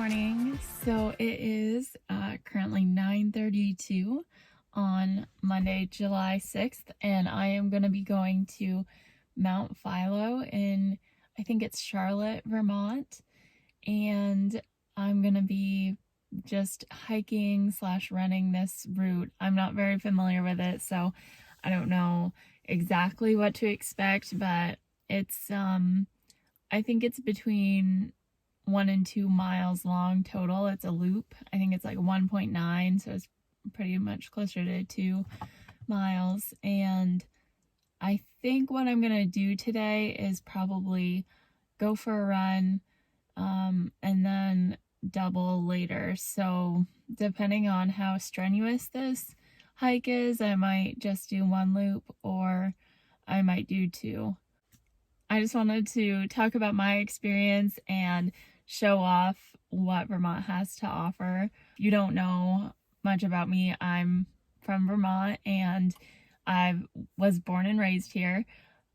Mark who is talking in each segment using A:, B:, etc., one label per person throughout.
A: morning. So it is currently 9:32 on Monday, July 6th, and I am going to be going to Mount Philo in, I think it's Charlotte, Vermont, and I'm going to be just hiking slash running this route. I'm not very familiar with it, so I don't know exactly what to expect, but it's I think it's between 1 and 2 miles long total. It's a loop. I think it's like 1.9, so it's pretty much closer to 2 miles. And I think what I'm gonna do today is probably go for a run, and then double later. So depending on how strenuous this hike is, I might just do one loop or I might do two. I just wanted to talk about my experience and show off what Vermont has to offer. If you don't know much about me, I'm from Vermont and I was born and raised here.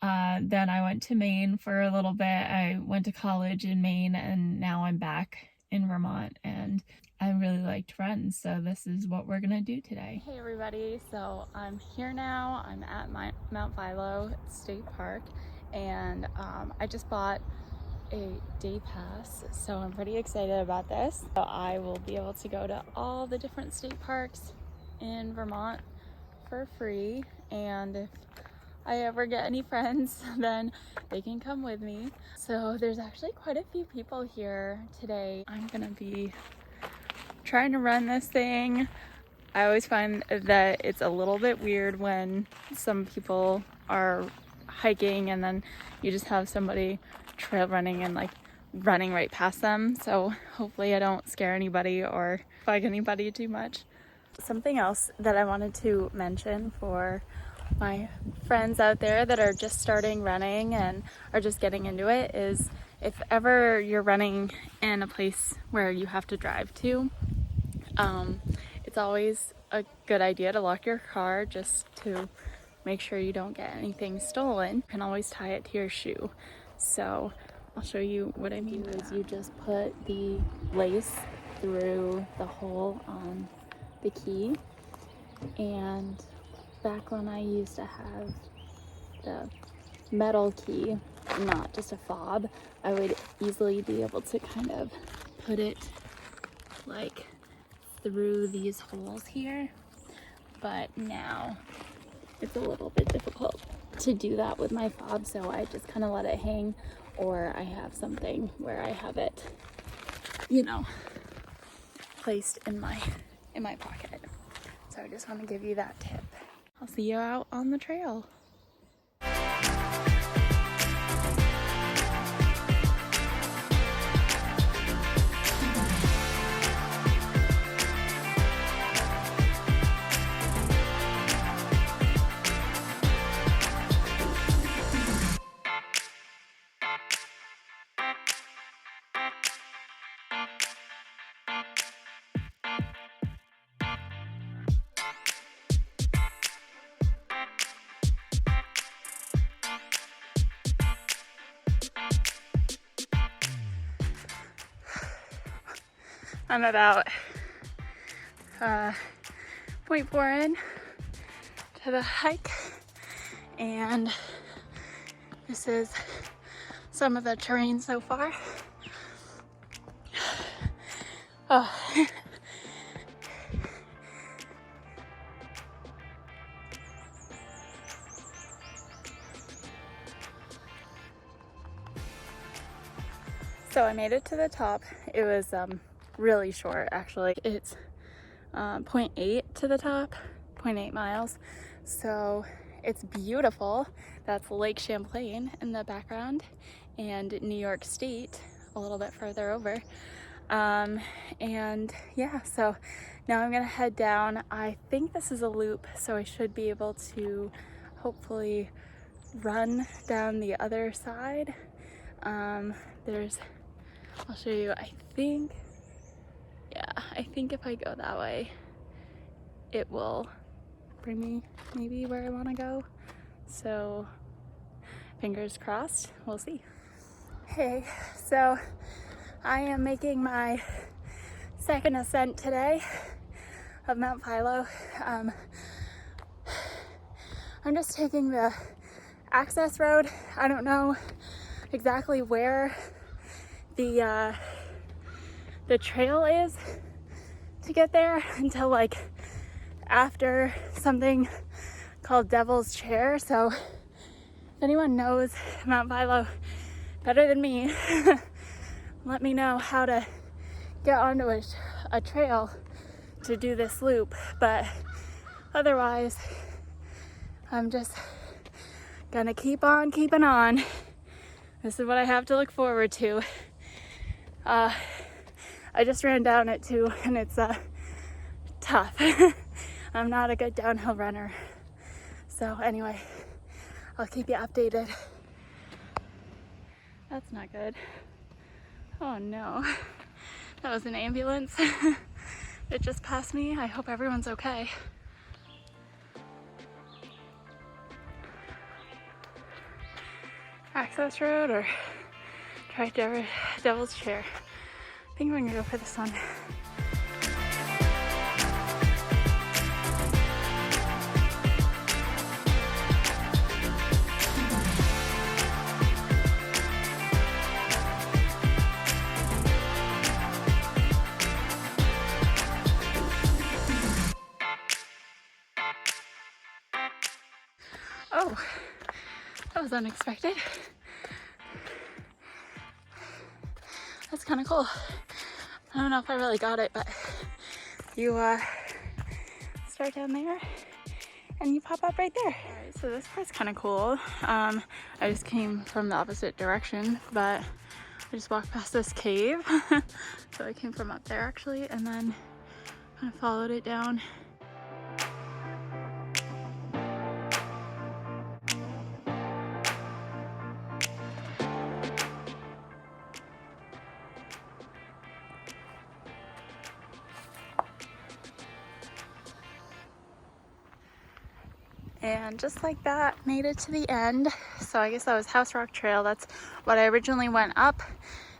A: Then I went to Maine for a little bit. I went to college in Maine and now I'm back in Vermont and I really like to run, so this is what we're gonna do today. Hey everybody, so I'm here now. I'm at Mount Philo State Park and I just bought a day pass, so I'm pretty excited about this. So I will be able to go to all the different state parks in Vermont for free, and if I ever get any friends, then they can come with me. So there's actually quite a few people here today. I'm gonna be trying to run this thing. I always find that it's a little bit weird when some people are hiking and then you just have somebody trail running and like running right past them. So hopefully I don't scare anybody or bug anybody too much. Something else that I wanted to mention for my friends out there that are just starting running and are just getting into it is, if ever you're running in a place where you have to drive to, it's always a good idea to lock your car just to make sure you don't get anything stolen. You can always tie it to your shoe. So I'll show you what I mean. Is you just put the lace through the hole on the key, and back when I used to have the metal key, not just a fob, I would easily be able to kind of put it like through these holes here, but now it's a little bit difficult to do that with my fob, so I just kind of let it hang, or I have something where I have it, you know, placed in my pocket. So I just want to give you that tip. I'll see you out on the trail. I'm about 0.4 in to the hike, and this is some of the terrain so far. Oh. So I made it to the top. It was really short, actually. It's 0.8 to the top, 0.8 miles. So it's beautiful. That's Lake Champlain in the background and New York State a little bit further over. And yeah, so now I'm gonna head down. I think this is a loop, so I should be able to hopefully run down the other side. I'll show you, I think if I go that way, it will bring me maybe where I want to go. So fingers crossed, we'll see. Hey, so I am making my
B: second ascent today of Mount Philo. I'm just taking the access road. I don't know exactly where the trail is to get there until like after something called Devil's Chair. So if anyone knows Mount Philo better than me, let me know how to get onto a trail to do this loop. But otherwise, I'm just gonna keep on keeping on. This is what I have to look forward to. I just ran down it too, and it's tough. I'm not a good downhill runner. So anyway, I'll keep you updated. That's not good. Oh no, that was an ambulance. It just passed me. I hope everyone's okay. Access road or try Devil's Chair. I think I'm gonna go for this one. Oh, that was unexpected. That's kind of cool. I don't know if I really got it, but you start down there and you pop up right there. All right, so this part's kind of cool. I just came from the opposite direction, but I just walked past this cave. So I came from up there actually, and then kind of followed it down. And just like that, made it to the end. So I guess that was House Rock Trail. That's what I originally went up.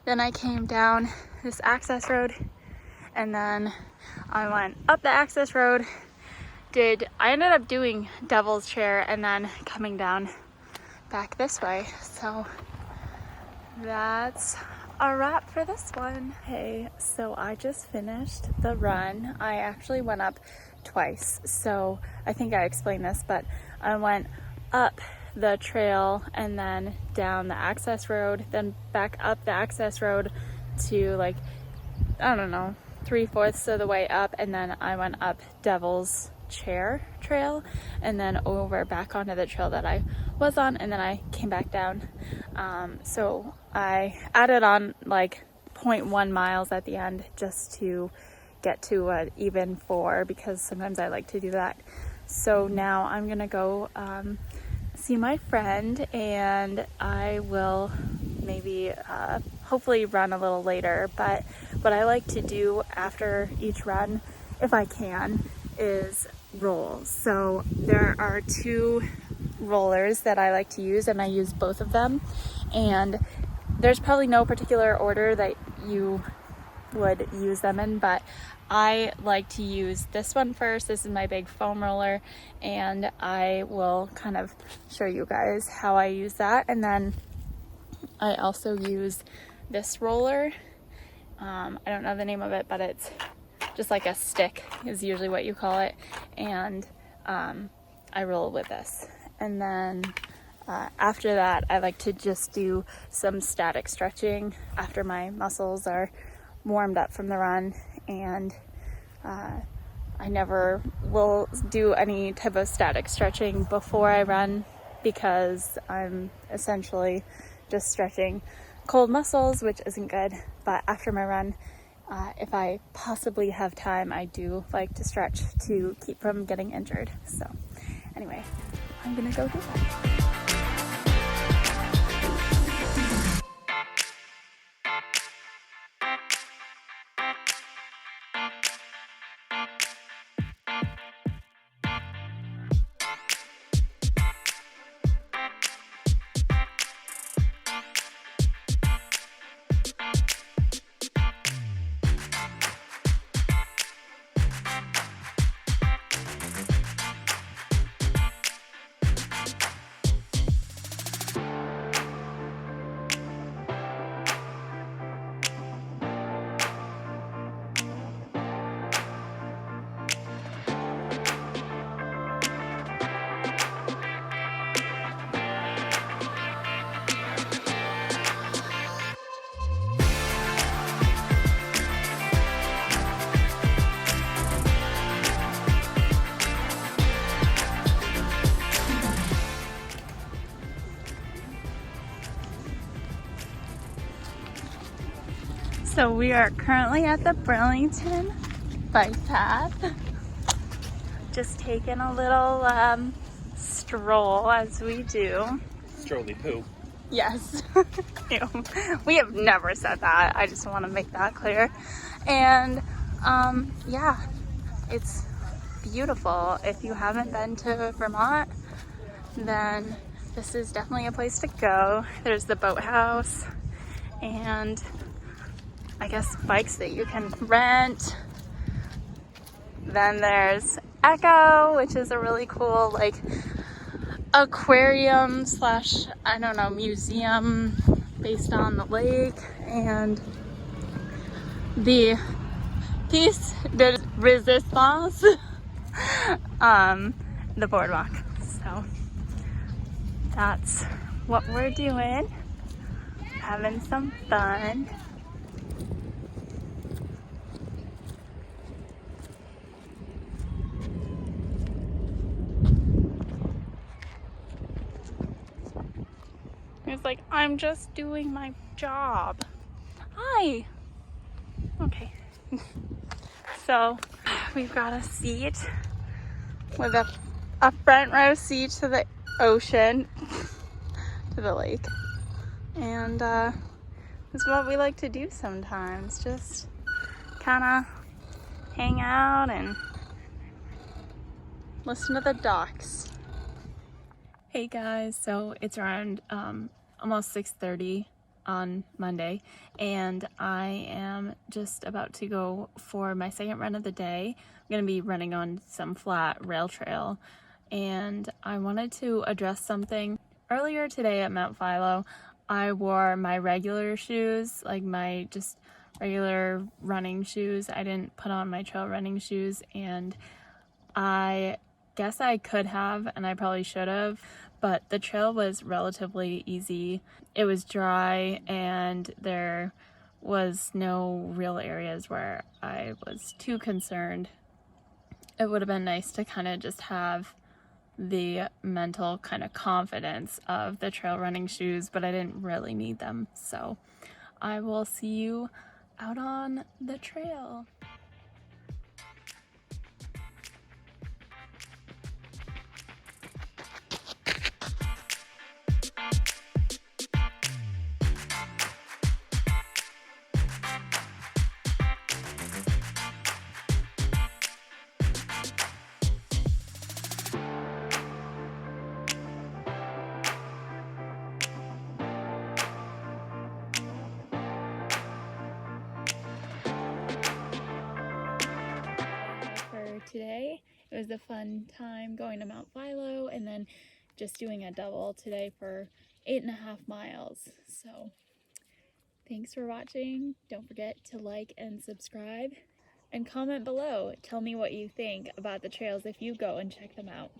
B: Then I came down this access road, and then I went up the access road. I ended up doing Devil's Chair and then coming down back this way. So that's a wrap for this one. Hey, so I just finished the run. I actually went up twice, so I think I explained this, but I went up the trail and then down the access road, then back up the access road to like, I don't know, 3/4 of the way up, and then I went up Devil's Chair trail and then over back onto the trail that I was on, and then I came back down. So I added on like 0.1 miles at the end just to get to an even 4, because sometimes I like to do that. So now I'm gonna go see my friend, and I will maybe hopefully run a little later. But what I like to do after each run, if I can, is roll. So there are 2 rollers that I like to use, and I use both of them. And there's probably no particular order that you would use them in, but I like to use this one first. This is my big foam roller, and I will kind of show you guys how I use that. And then I also use this roller. I don't know the name of it, but it's just like a stick is usually what you call it. And I roll with this. And then after that, I like to just do some static stretching after my muscles are warmed up from the run. And I never will do any type of static stretching before I run, because I'm essentially just stretching cold muscles, which isn't good. But after my run, if I possibly have time, I do like to stretch to keep from getting injured. So anyway, I'm gonna go do that. So we are currently at the Burlington bike path. Just taking a little stroll as we do.
C: Strolly poo.
B: Yes. Ew. We have never said that. I just want to make that clear. And yeah, it's beautiful. If you haven't been to Vermont, then this is definitely a place to go. There's the boathouse and I guess bikes that you can rent. Then there's Echo, which is a really cool like aquarium slash, I don't know, museum based on the lake, and the piece de resistance, the boardwalk. So that's what we're doing, having some fun. It's like, I'm just doing my job. Hi. Okay. So we've got a seat with a front row seat to the ocean, to the lake. And this is what we like to do sometimes. Just kind of hang out and listen to the ducks. Hey guys, so it's around almost 6:30 on Monday, and I am just about to go for my second run of the day. I'm going to be running on some flat rail trail, and I wanted to address something. Earlier today at Mount Philo, I wore my regular shoes, like my just regular running shoes. I didn't put on my trail running shoes, and I guess I could have, and I probably should have, but the trail was relatively easy. It was dry and there was no real areas where I was too concerned. It would have been nice to kind of just have the mental kind of confidence of the trail running shoes, but I didn't really need them. So I will see you out on the trail. Today. It was a fun time going to Mount Philo and then just doing a double today for 8.5 miles. So thanks for watching. Don't forget to like and subscribe and comment below. Tell me what you think about the trails if you go and check them out.